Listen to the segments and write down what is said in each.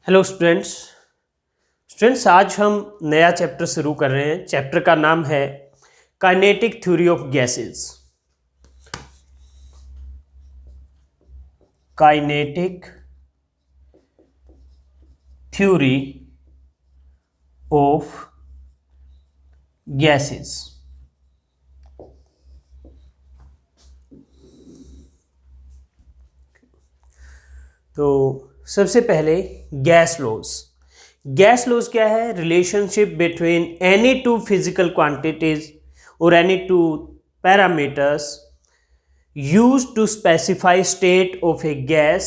Hello students. आज हम नया चैप्टर शुरू कर रहे हैं। चैप्टर का नाम है kinetic theory of gases. Kinetic theory of gases. तो सबसे पहले गैस लॉज। गैस लॉज क्या है? Relationship between any two physical quantities और any two parameters used to specify state of a gas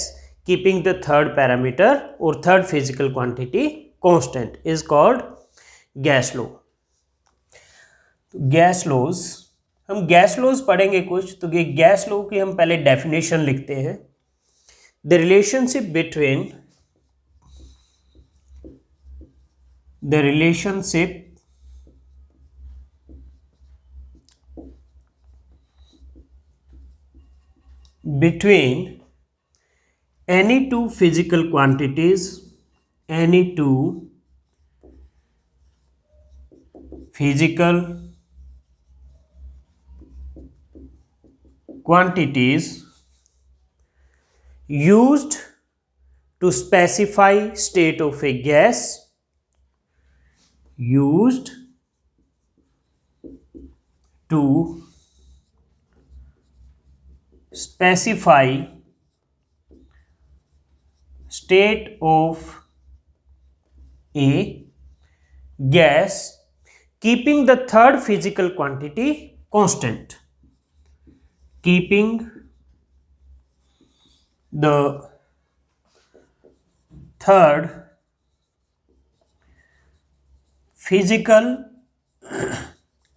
keeping the third parameter or third physical quantity constant is called gas law. Gas laws, हम gas laws पढ़ेंगे कुछ। तो ये gas law की हम पहले definition लिखते हैं। The relationship between any two physical quantities used to specify state of a gas keeping the third physical quantity constant. Keeping the third physical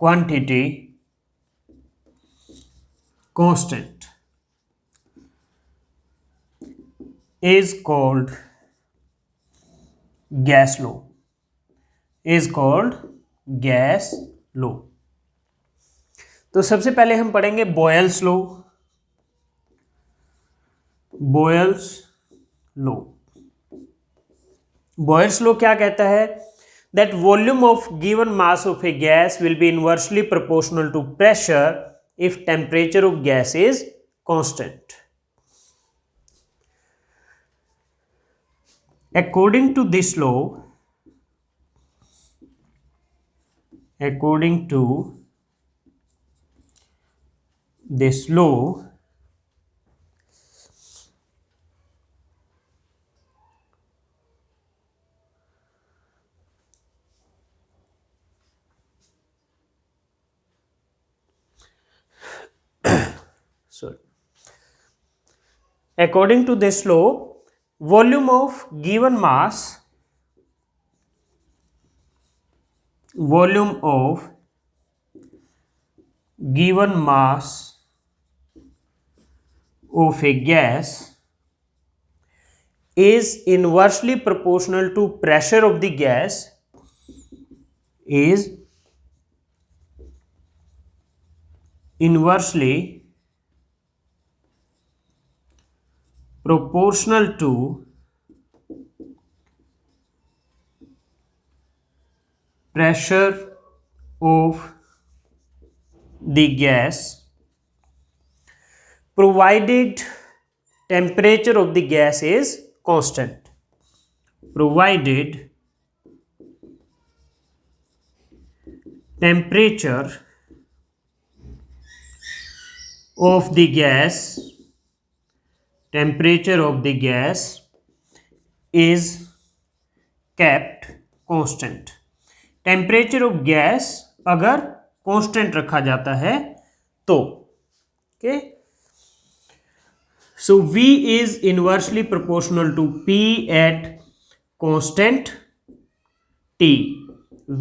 quantity constant is called gas law. तो सबसे पहले हम पढ़ेंगे Boyle's law. Boyle's law क्या कहता है? That volume of given mass of a gas will be inversely proportional to pressure if temperature of gas is constant. According to this law, volume of given mass of a gas is inversely proportional to pressure of the gas proportional to pressure of the gas provided temperature of the gas is constant. Temperature of the gas is kept constant. Temperature of gas अगर constant रखा जाता है तो okay. So V is inversely proportional to P at constant T।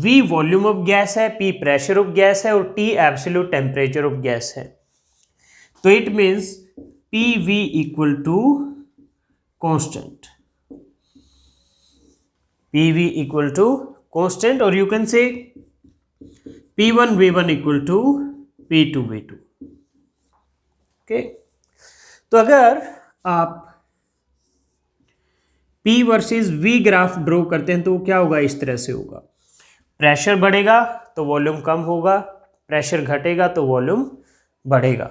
V volume of gas है, P pressure of gas है और T absolute temperature of gas है। तो it means PV equal to constant, PV equal to constant, or you can say P1 V1 equal to P2 V2। Okay, तो अगर आप P versus V graph draw करते हैं तो वो क्या होगा, इस तरह से होगा। प्रेशर बढ़ेगा तो वॉल्यूम कम होगा, प्रेशर घटेगा तो वॉल्यूम बढ़ेगा।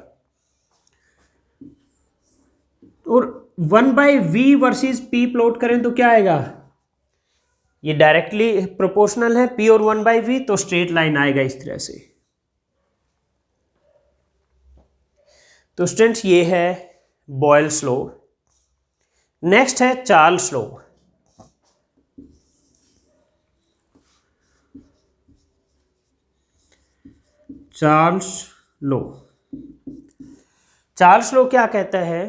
और 1/V वर्सेस P प्लॉट करें तो क्या आएगा, ये डायरेक्टली प्रोपोर्शनल है P और 1/V, तो स्ट्रेट लाइन आएगा इस तरह से। तो स्टूडेंट्स ये है बॉयल्स लॉ। नेक्स्ट है Charles law. Charles law, Charles law क्या कहता है,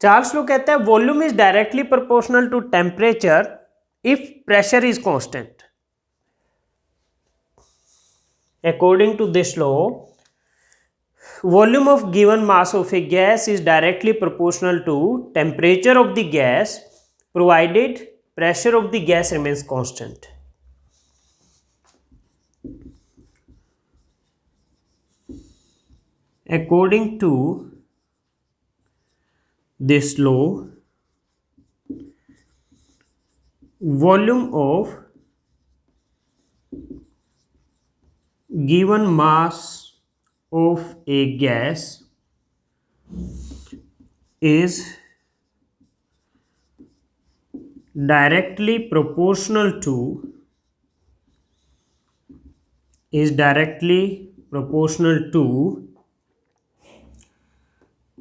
चार्ल्स लॉ कहता है volume is directly proportional to temperature if pressure is constant. According to this law, volume of given mass of a gas is directly proportional to temperature of the gas provided pressure of the gas remains constant. According to this law, volume of given mass of a gas is directly proportional to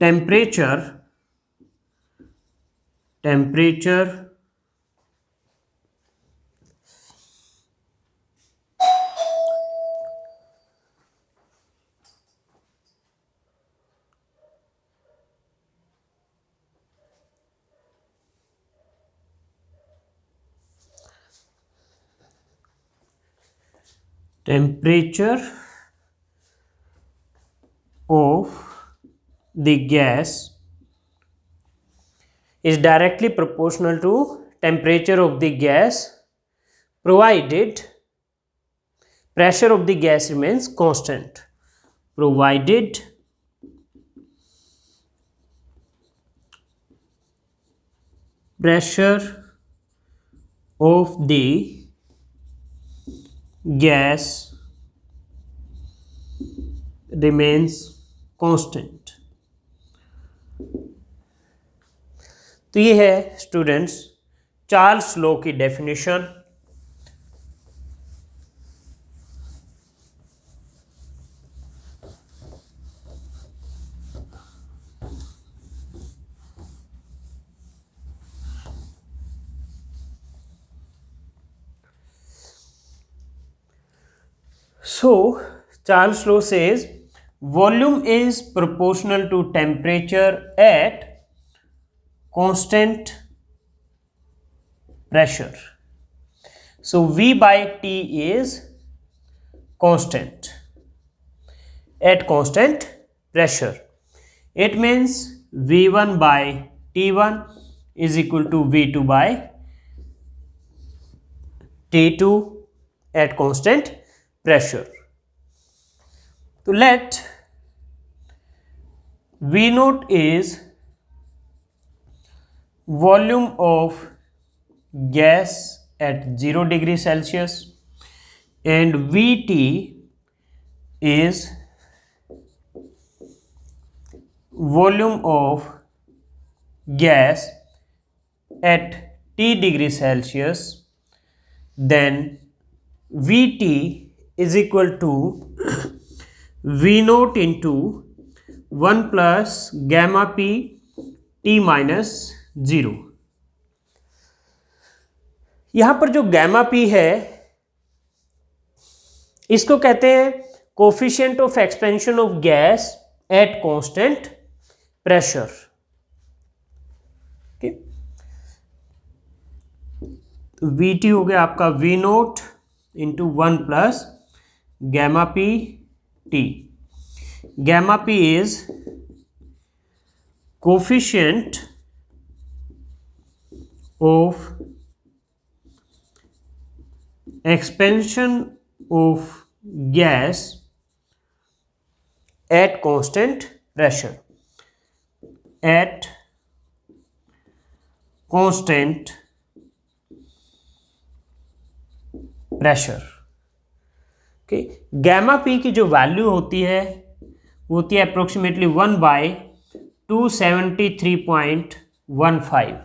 temperature of the gas is directly proportional to temperature of the gas provided pressure of the gas remains constant. Provided pressure of the gas remains constant. तो ये है students Charles law की definition. So Charles law says volume is proportional to temperature at constant pressure. So V by T is constant at constant pressure. It means V1 by T1 is equal to V2 by T2 at constant pressure. So let V naught is volume of gas at 0 degree Celsius and Vt is volume of gas at T degree Celsius, then Vt is equal to V naught into 1 plus gamma p T minus 0। यहां पर जो gamma P है इसको कहते हैं coefficient of expansion of gas at constant pressure. Vt हो गया आपका V nought into 1 plus gamma P T. Gamma P is coefficient of expansion of gas at constant pressure, at constant pressure. Okay, gamma P की जो value होती है वो होती है अप्रोक्सीमेटली 1/273.15।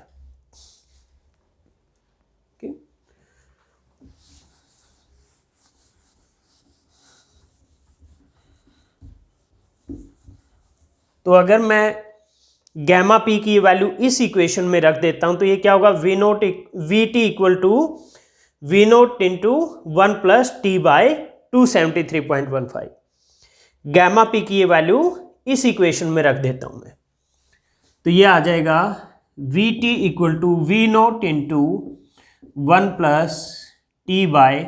तो अगर मैं गैमा पी की वैल्यू इस इक्वेशन में रख देता हूं तो ये क्या होगा, V T equal to V nought into 1 plus T by 273.15। Gamma P की ये वैल्यू इस इक्वेशन में रख देता हूं मैं, तो ये आ जाएगा V T equal to V nought into 1 plus T by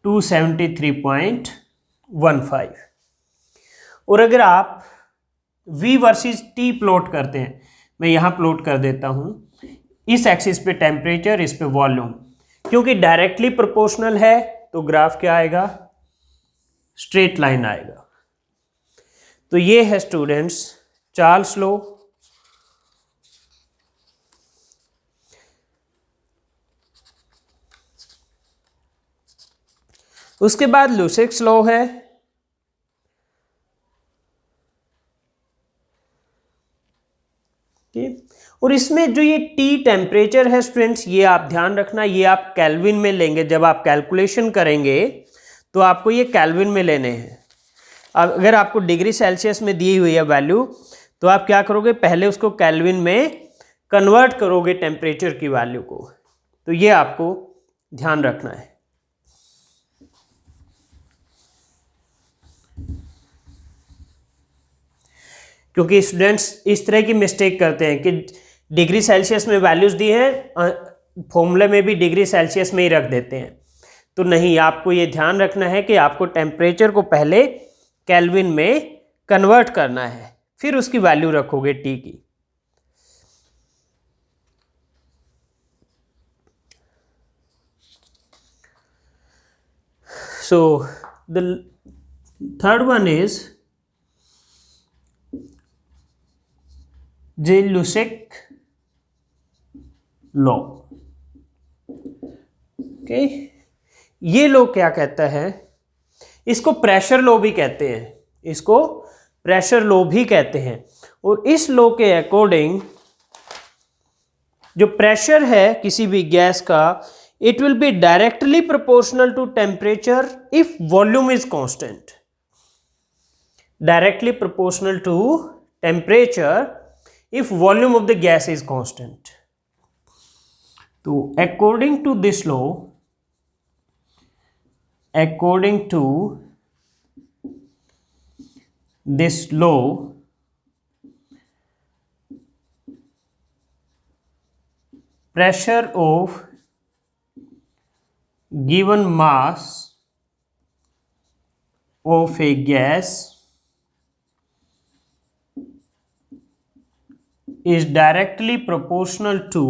273.15। और अगर आप v वर्सेस t प्लॉट करते हैं, मैं यहां प्लॉट कर देता हूं, इस एक्सिस पे टेम्परेचर, इस पे वॉल्यूम, क्योंकि डायरेक्टली प्रोपोर्शनल है तो ग्राफ क्या आएगा, स्ट्रेट लाइन आएगा। तो ये है स्टूडेंट्स चार्ल्स लॉ। उसके बाद लुसेक्स लॉ है। और इसमें जो ये टी टेम्परेचर है स्टूडेंट्स, ये आप ध्यान रखना, ये आप केल्विन में लेंगे। जब आप कैलकुलेशन करेंगे तो आपको ये केल्विन में लेने हैं। अब अगर आपको डिग्री सेल्सियस में दी हुई है वैल्यू, तो आप क्या करोगे, पहले उसको केल्विन में कन्वर्ट करोगे टेम्परेचर की वैल्यू को। तो ये आपको ध्यान रखना है। क्योंकि स्टूडेंट्स इस तरह की मिस्टेक करते हैं कि डिग्री सेल्सियस में वैल्यूज दी हैं, फॉर्मूले में भी डिग्री सेल्सियस में ही रख देते हैं। तो नहीं, आपको ये ध्यान रखना है कि आपको टेम्परेचर को पहले केल्विन में कन्वर्ट करना है, फिर उसकी वैल्यू रखोगे टी की। So the third one is Gay Lussac law. Okay, ये लॉ क्या कहता है, इसको प्रेशर लॉ भी कहते हैं, इसको प्रेशर लॉ भी कहते हैं। और इस लॉ के अकॉर्डिंग जो प्रेशर है किसी भी गैस का, it will be directly proportional to temperature if volume is constant. Directly proportional to temperature if volume of the gas is constant. So according to this law, pressure of given mass of a gas is directly proportional to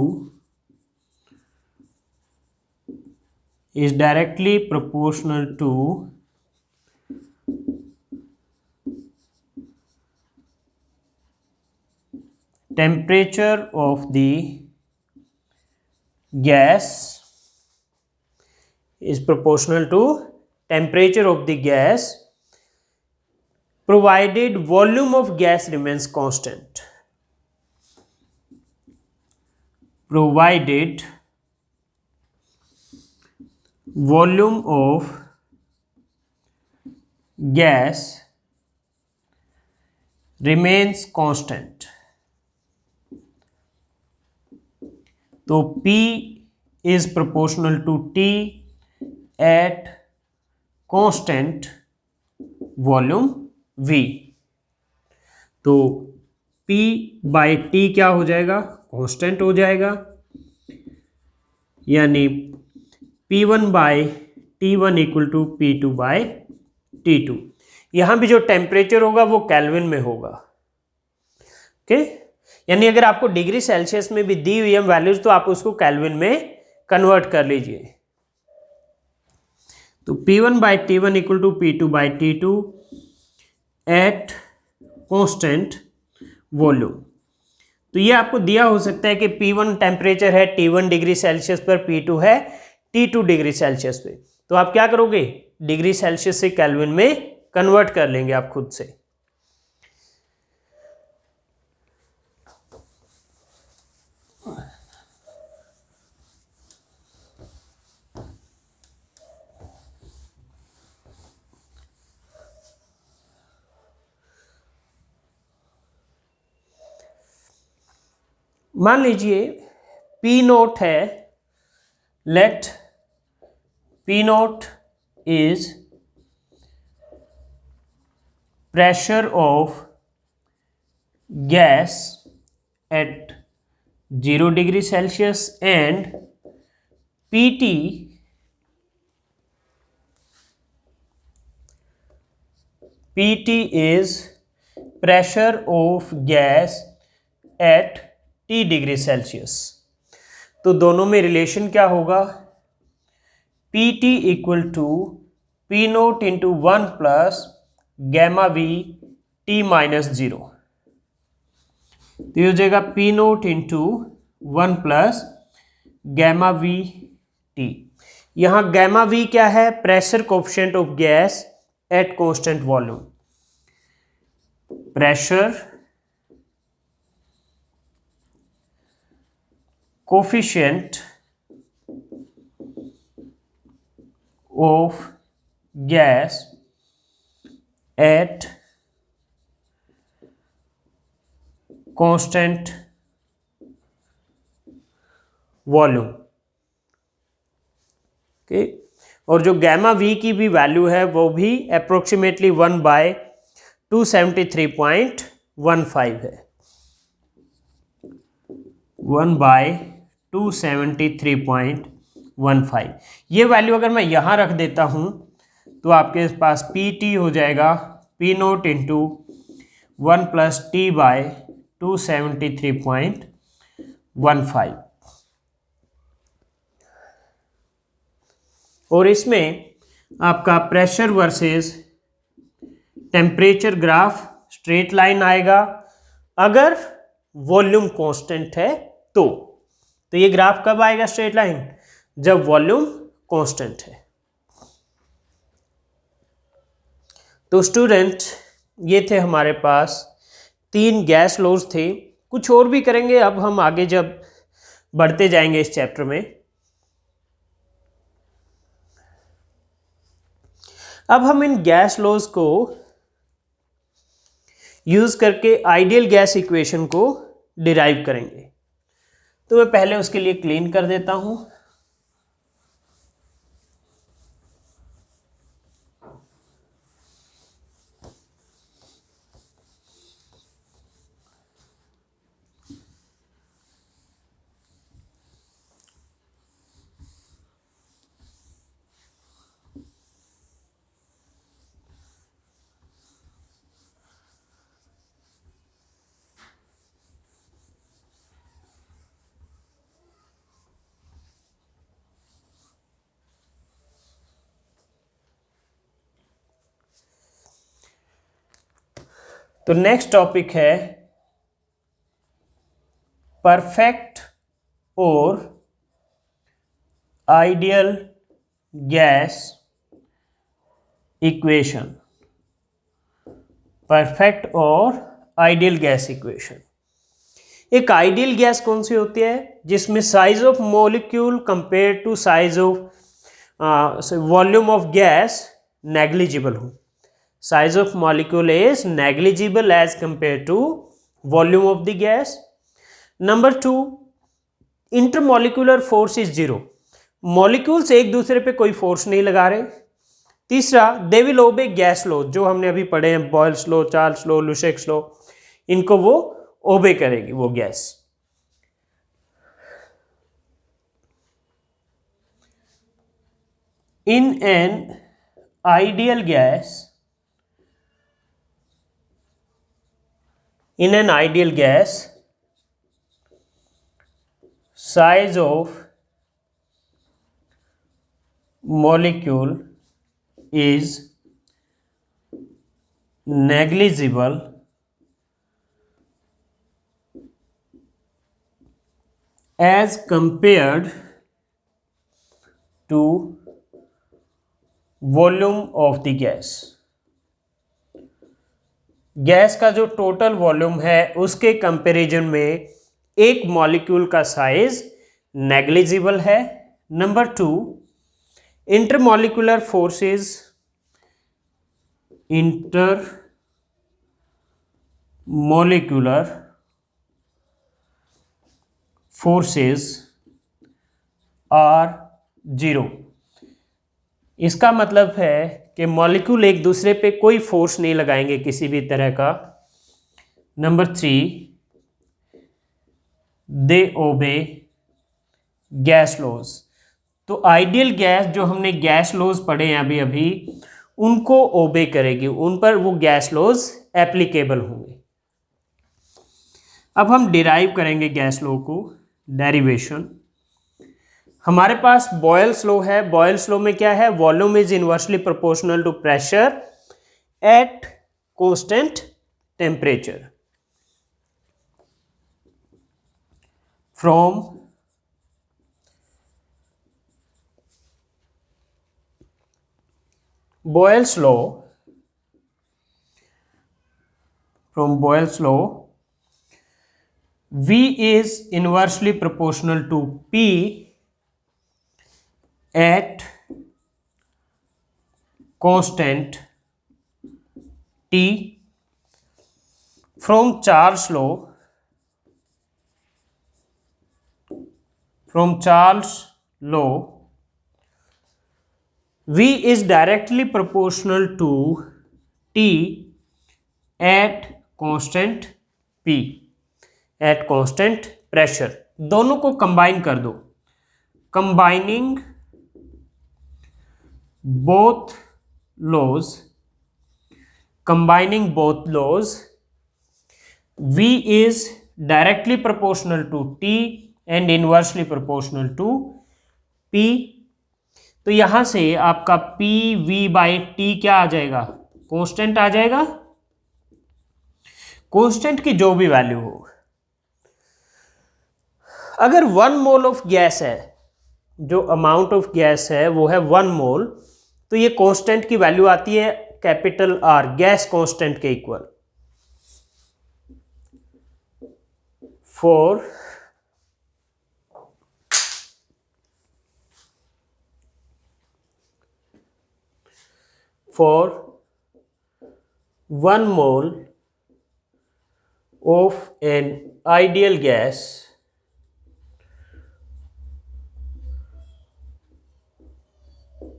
temperature of the gas, is proportional to temperature of the gas provided volume of gas remains constant. Provided volume of gas remains constant. तो P is proportional to T at constant volume V। तो P by T क्या हो जाएगा, constant हो जाएगा, यानी P1 by T1 equal to P2 by T2। यहां भी जो टेम्परेचर होगा वो केल्विन में होगा। ओके, यानी अगर आपको डिग्री सेल्सियस में भी दी हुई है वैल्यूज, तो आप उसको केल्विन में कन्वर्ट कर लीजिए। तो P1 by T1 equal to P2 by T2 at constant volume. तो ये आपको दिया हो सकता है कि P1 टेम्परेचर है T1 डिग्री सेल्सियस पर, P2 है T2 डिग्री सेल्सियस पे। तो आप क्या करोगे, डिग्री सेल्सियस से केल्विन में कन्वर्ट कर लेंगे आप खुद से। मान लीजिए P नोट है, let P nought is pressure of gas at 0 degree Celsius and PT is pressure of gas at T degree Celsius. तो दोनों में रिलेशन क्या होगा, PT equal to P nought into 1 plus gamma V T minus 0। तो ये हो जाएगा P nought into 1 plus gamma V T। यहाँ गैमा V क्या है, pressure coefficient of gas at constant volume. Pressure coefficient of gas at constant volume. Okay, और जो gamma we की भी वैल्यू है वो भी अप्रोक्सीमेटली 1/273.15 है, 1/273.15। ये वैल्यू अगर मैं यहाँ रख देता हूँ तो आपके पास PT हो जाएगा P nought into 1 plus T/273.15। और इसमें आपका pressure versus temperature graph straight line आएगा अगर वॉल्यूम कांस्टेंट है तो ये ग्राफ कब आएगा स्ट्रेट लाइन, जब वॉल्यूम कांस्टेंट है। तो स्टूडेंट ये थे हमारे पास 3 गैस लॉज थे, कुछ और भी करेंगे अब हम आगे जब बढ़ते जाएंगे इस चैप्टर में। अब हम इन गैस लॉज को यूज करके आइडियल गैस इक्वेशन को डिराइव करेंगे। तो मैं पहले उसके लिए क्लीन कर देता हूं। तो नेक्स्ट टॉपिक है परफेक्ट और आइडियल गैस इक्वेशन। परफेक्ट और आइडियल गैस इक्वेशन। एक आइडियल गैस कौन सी होती है, जिसमें size of molecule compare to size of volume of gas negligible हो। Size of molecule is negligible as compared to volume of the gas. Number 2, intermolecular force is 0. Molecules एक दूसरे पे कोई फोर्स नहीं लगा रहे। तीसरा, they will obey gas law, जो हमने अभी पढ़े हैं, Boyle's law, Charles law, Lussac's law, इनको वो ओबे करेगी वो gas. In an ideal gas, size of molecule is negligible as compared to volume of the gas. Gas का जो टोटल वॉल्यूम है उसके कंपैरिजन में एक मॉलिक्यूल का साइज नेग्लिजिबल है। Number 2, intermolecular forces, intermolecular forces are 0। इसका मतलब है कि मॉलिक्यूल एक दूसरे पे कोई फोर्स नहीं लगाएंगे किसी भी तरह का। नंबर 3, दे ओबे गैस लॉज। तो आइडियल गैस जो हमने गैस लॉज पढ़े हैं अभी अभी, उनको ओबे करेगी, उन पर वो गैस लॉज एप्लीकेबल होंगे। अब हम डिराइव करेंगे गैस लॉ को, डेरिवेशन। हमारे पास बॉयल्स लॉ है। बॉयल्स लॉ में क्या है? Volume is inversely proportional to pressure at constant temperature. From Boyle's law, V is inversely proportional to P at constant T. From Charles' law, V is directly proportional to T at constant P, at constant pressure। दोनों को combine कर दो। Combining both laws, V is directly proportional to T and inversely proportional to P। तो यहां से आपका P V by T क्या आ जाएगा? कांस्टेंट आ जाएगा। कांस्टेंट की जो भी वैल्यू हो, अगर 1 मोल ऑफ गैस है, जो अमाउंट ऑफ गैस है वो है 1 मोल, तो ये कांस्टेंट की वैल्यू आती है कैपिटल आर, गैस कांस्टेंट के equal. For 1 mole of an ideal gas,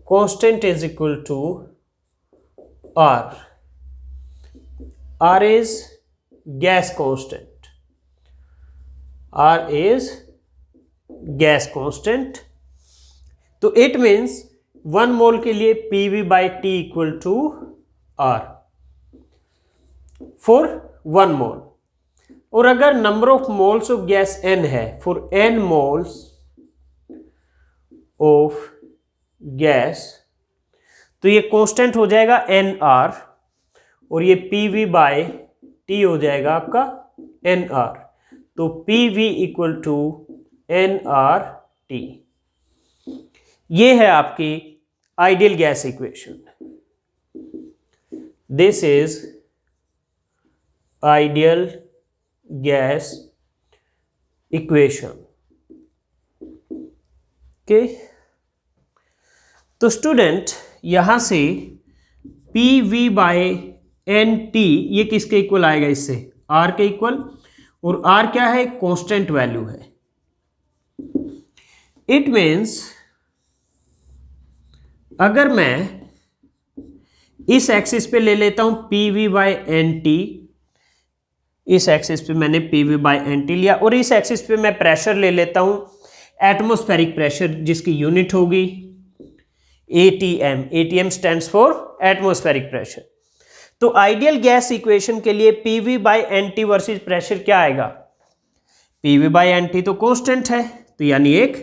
constant is equal to R. R is gas constant. R is gas constant. तो it means 1 मोल के लिए PV by T equal to R for 1 mole. और अगर number of moles of gas n है, for n moles of gas, तो ये constant हो जाएगा NR और ये PV बाई टी हो जाएगा आपका NR। तो PV इक्वल टू NRT। ये है आपकी ideal gas equation. This is ideal gas equation. Okay, तो स्टूडेंट यहां से P V by N T ये किसके इक्वल आएगा? इससे आर के इक्वल। और आर क्या है? कांस्टेंट वैल्यू है। इट मीन्स अगर मैं इस एक्सिस पे ले लेता हूं P V by N T, इस एक्सिस पे मैंने P V by N T लिया, और इस एक्सिस पे मैं प्रेशर ले लेता हूं एटमॉस्फेरिक प्रेशर, जिसकी यूनिट होगी ATM। ATM stands for atmospheric pressure. तो आइडियल गैस इक्वेशन के लिए P V by N T versus pressure क्या आएगा? P V by N T तो कांस्टेंट है, तो यानी एक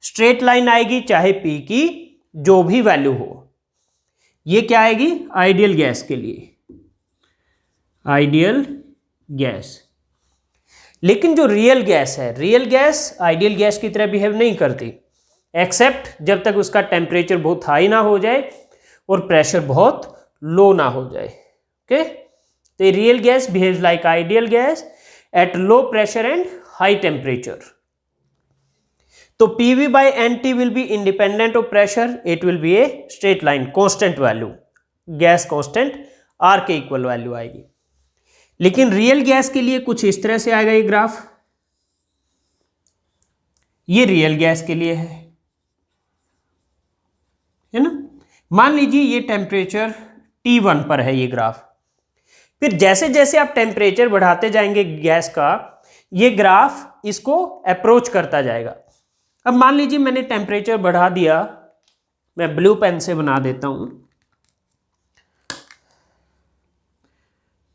स्ट्रेट लाइन आएगी, चाहे पी की जो भी वैल्यू हो। ये क्या आएगी? आइडियल गैस के लिए, आइडियल गैस। लेकिन जो रियल गैस है, रियल गैस आइडियल गैस की तरह बिहेव नहीं करती, एक्सेप्ट जब तक उसका टेम्परेचर बहुत हाई ना हो जाए और प्रेशर बहुत लो ना हो जाए। ओके, तो real gas behaves like ideal gas at low pressure and high temperature. तो PV by NT will be independent of pressure, it will be a straight line, constant value, gas constant R के equal value आएगी। लेकिन real gas के लिए कुछ इस तरह से आएगा ये ग्राफ, ये रियल गैस के लिए है ना। मान लीजिए ये टेम्परेचर T1 पर है ये ग्राफ, फिर जैसे जैसे आप टेम्परेचर बढ़ाते जाएंगे गैस का, ये ग्राफ इसको अप्रोच करता जाएगा। अब मान लीजिए मैंने टेम्परेचर बढ़ा दिया, मैं ब्लू पेन से बना देता हूं,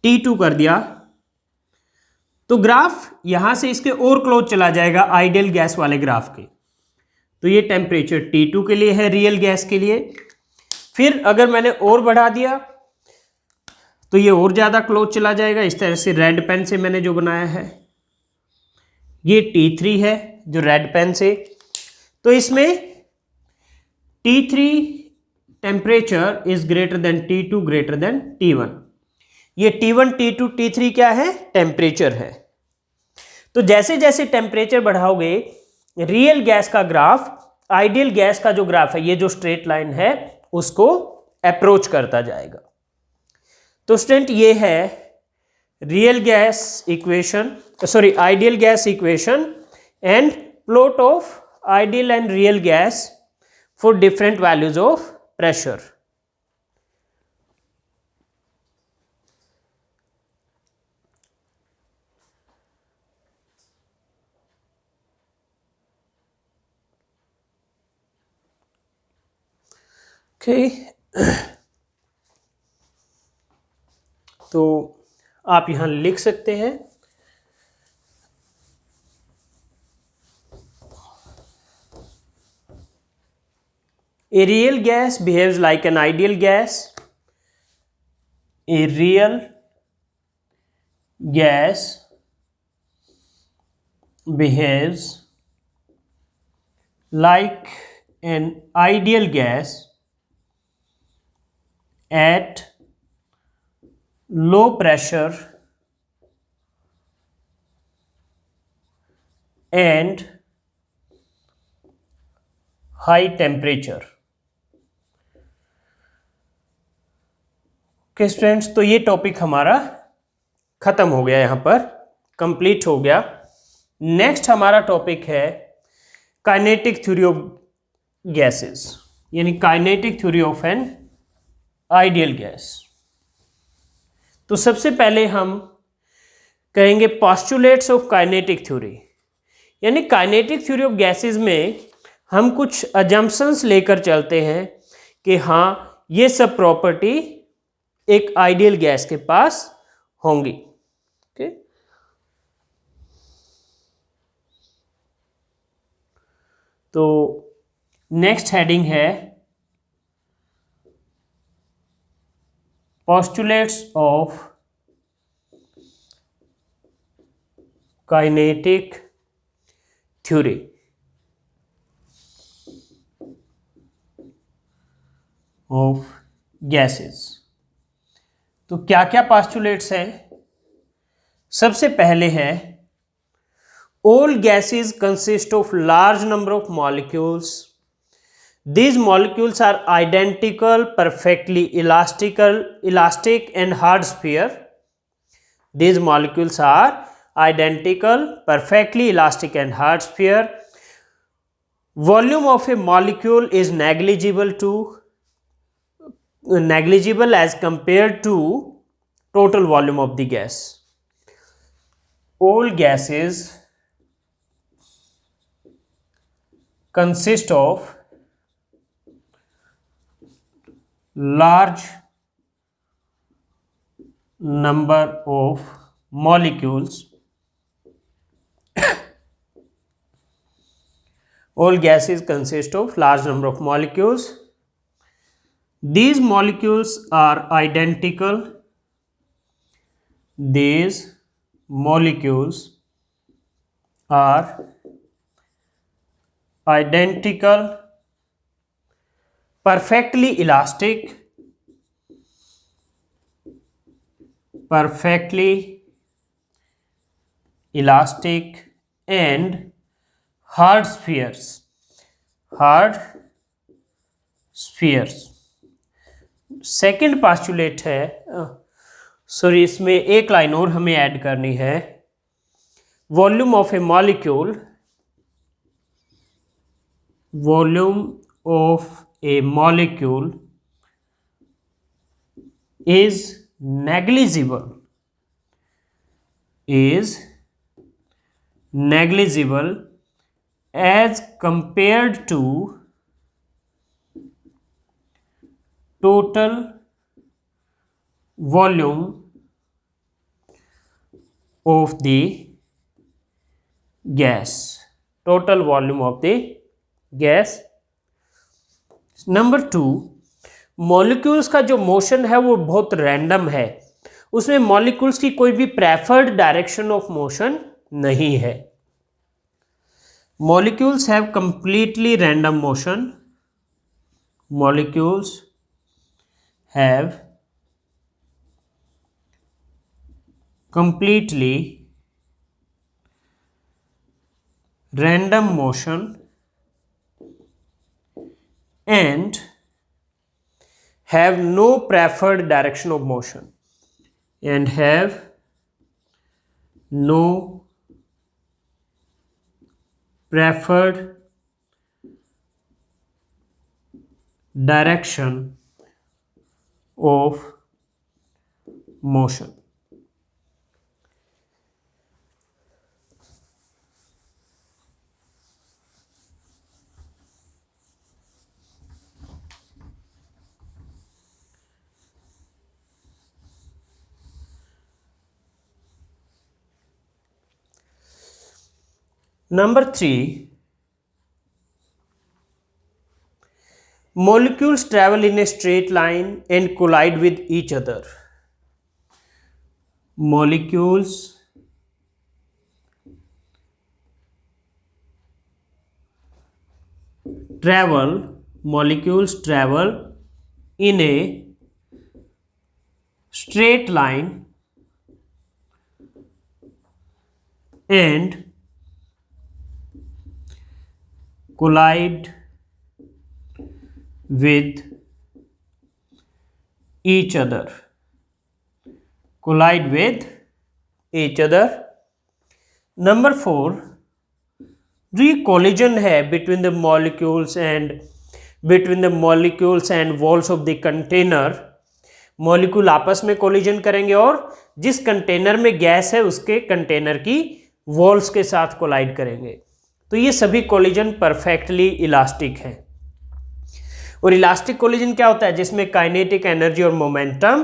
T2 कर दिया, तो ग्राफ यहां से इसके और क्लोज चला जाएगा आइडियल गैस वाले ग्राफ के। तो ये टेम्परेचर T2 के लिए है, रियल गैस के लिए। फिर अगर मैंने और बढ़ा दिया तो ये और ज़्यादा क्लोज चला जाएगा। इस तरह से रेड पेन से मैंने जो बनाया है ये T3 है, जो रेड पेन से। तो इसमें T3 temperature is greater than T2 greater than T1। ये T1 T2 T3 क्या है? टेम्परेचर है। तो जैसे जैसे टेम्परेचर बढ़ाओगे रियल गैस का ग्राफ आइडियल गैस का जो ग्राफ है, ये जो स्ट्रेट लाइन है, उसको अप्रोच करता जाएगा। तो स्टूडेंट ये है real gas equation, sorry ideal gas equation and plot of ideal and real gas for different values of pressure. Okay. तो आप यहां लिख सकते हैं A real gas behaves like an ideal gas. A real gas behaves like an ideal gas at low pressure and high temperature. Okay students, तो ये topic हमारा खत्म हो गया, यहाँ पर कंप्लीट हो गया। नेक्स्ट हमारा टॉपिक है काइनेटिक थ्योरी ऑफ गैसेस, यानी kinetic theory of an ideal gas. तो सबसे पहले हम कहेंगे पोस्टुलेट्स ऑफ काइनेटिक थ्योरी, यानी काइनेटिक थ्योरी ऑफ गैसेस में हम कुछ अजम्पशंस लेकर चलते हैं कि हाँ ये सब प्रॉपर्टी एक आइडियल गैस के पास होंगी। ओके, तो नेक्स्ट हेडिंग है postulates of kinetic theory. Of gases. तो क्या क्या पोस्टुलेट्स हैं? सबसे पहले है all gases consist of large number of molecules. These molecules are identical, perfectly elastic and hard sphere. These molecules are identical, perfectly elastic and hard sphere. Volume of a molecule is negligible as compared to total volume of the gas. All gases consist of large number of molecules. All gases consist of large number of molecules. These molecules are identical. These molecules are identical, perfectly elastic, and hard spheres. Hard spheres. Second postulate है, sorry, इसमें एक line और हमें add करनी है. Volume of A molecule, volume of a molecule is negligible, as compared to total volume of the gas. Total volume of the gas. Number 2, molecules का जो motion है वो बहुत रैंडम है. उसमें मॉलिक्यूल्स की कोई भी प्रेफर्ड डायरेक्शन ऑफ मोशन नहीं है. Molecules have completely random motion. Molecules have completely random motion and have no preferred direction of motion, and have no preferred direction of motion. Number 3, molecules travel in a straight line and collide with each other. Molecules travel in a straight line and collide with each other. Number 4, जो ये collision है between the molecules and walls of the container, molecule आपस में collision करेंगे और जिस container में gas है उसके कंटेनर की वॉल्स के साथ कोलाइड करेंगे. तो ये सभी कोलिजन परफेक्टली इलास्टिक हैं. और इलास्टिक कोलिजन क्या होता है? जिसमें काइनेटिक एनर्जी और मोमेंटम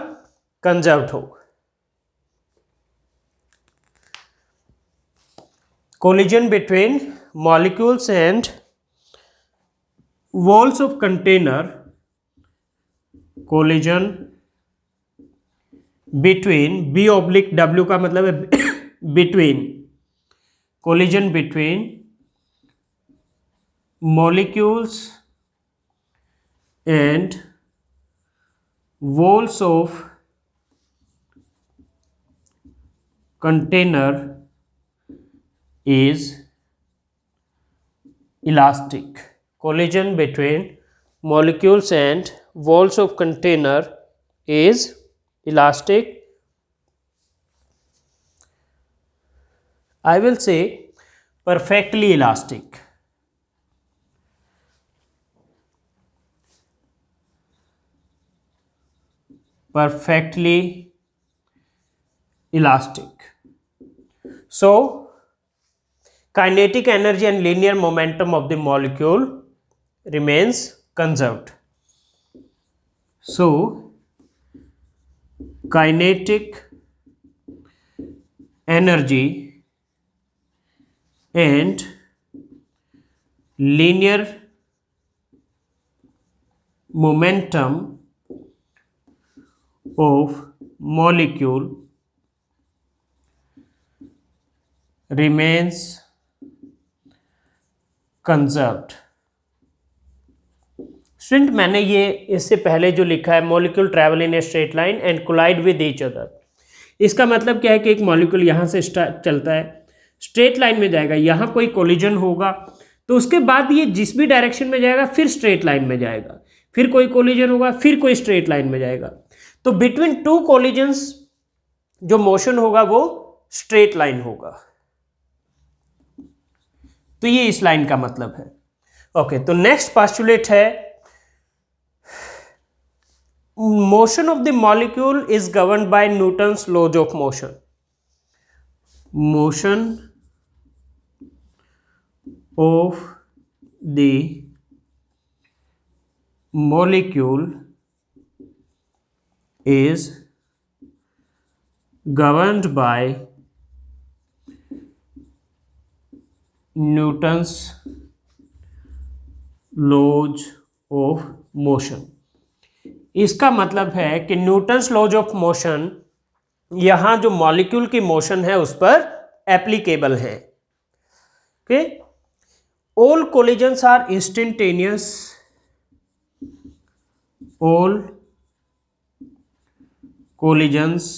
कंजर्व हो. Collision between molecules and walls of container, collision between, B/W का मतलब है between, collision between molecules and walls of container is elastic. Collision between molecules and walls of container is elastic. I will say perfectly elastic. Perfectly elastic. So kinetic energy and linear momentum of the molecule remains conserved. So kinetic energy and linear momentum of molecule remains conserved. Student मैंने ये इससे पहले जो लिखा है molecule travel in a straight line and collide with each other, इसका मतलब क्या है कि एक मॉलिक्यूल यहाँ से चलता है, स्ट्रेट लाइन में जाएगा, यहाँ कोई कोलिजन होगा तो उसके बाद ये जिस भी डायरेक्शन में जाएगा फिर स्ट्रेट लाइन में जाएगा, फिर कोई कोलिजन होगा, फिर कोई स्ट्रेट लाइन में जाएगा। तो बिटवीन टू कोलिजन्स जो मोशन होगा वो स्ट्रेट लाइन होगा। तो ये इस लाइन का मतलब है। ओके, तो नेक्स्ट पोस्टुलेट है motion of the molecule is governed by Newton's laws of motion. Motion of the molecule is governed by Newton's laws of motion। इसका मतलब है कि न्यूटन्स लॉज ऑफ मोशन यहाँ जो मॉलिक्यूल की मोशन है उस पर एप्लीकेबल है। Okay, all collisions are instantaneous, all collisions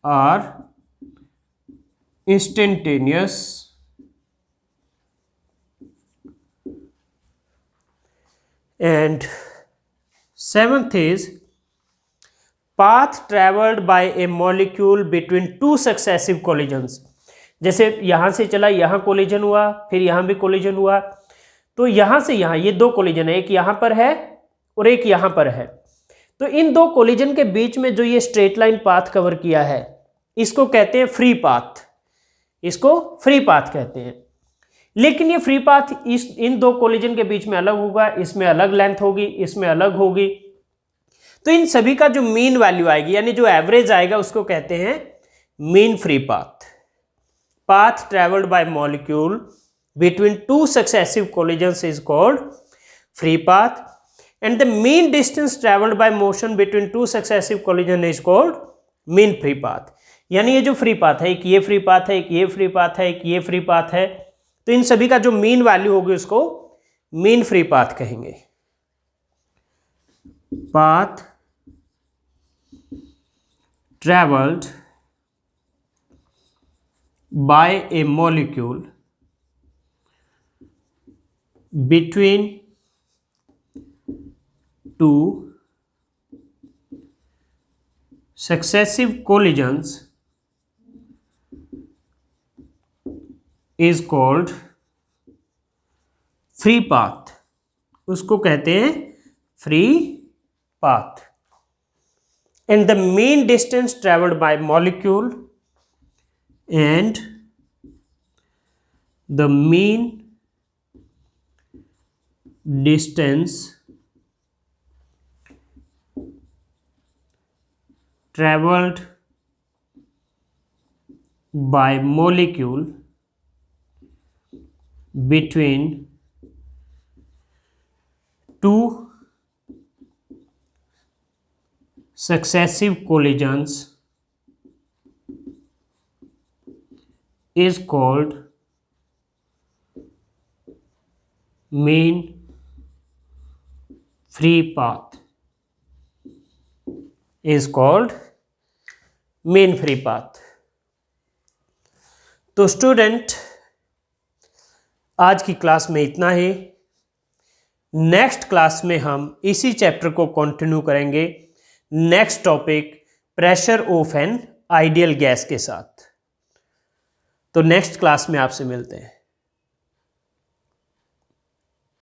are instantaneous and seventh is path traveled by a molecule between two successive collisions। जैसे यहाँ से चला, यहाँ कोलिजन हुआ, फिर यहाँ भी कोलिजन हुआ, तो यहाँ से यहाँ ये दो कोलिजन है, एक यहाँ पर है और एक यहाँ पर है। तो इन दो कोलिजन के बीच में जो ये स्ट्रेट लाइन पाथ कवर किया है इसको कहते हैं फ्री पाथ, इसको फ्री पाथ कहते हैं। लेकिन ये फ्री पाथ इन दो कोलिजन के बीच में अलग होगा, इसमें अलग लेंथ होगी, इसमें अलग होगी। तो इन सभी का जो मीन वैल्यू आएगी यानी जो एवरेज आएगा उसको कहते हैं mean free path. Path traveled by molecule between two successive collisions is called free path and the mean distance traveled by motion between two successive collisions is called mean free path। यानी ये जो free path है, एक ये free path है, एक ये free path है, एक ये फ्री पाथ है, तो इन सभी का जो मीन वैल्यू होगी उसको मीन फ्री पाथ कहेंगे। Path travelled by a molecule between two successive collisions is called free path। उसको कहते हैं free path. and the mean distance traveled by molecule and the mean distance traveled by molecule between two successive collisions is called mean free path, is called mean free path। तो student आज की class में इतना ही। Next class में हम इसी chapter को continue करेंगे, next topic pressure of an ideal gas के साथ। तो नेक्स्ट क्लास में आपसे मिलते हैं।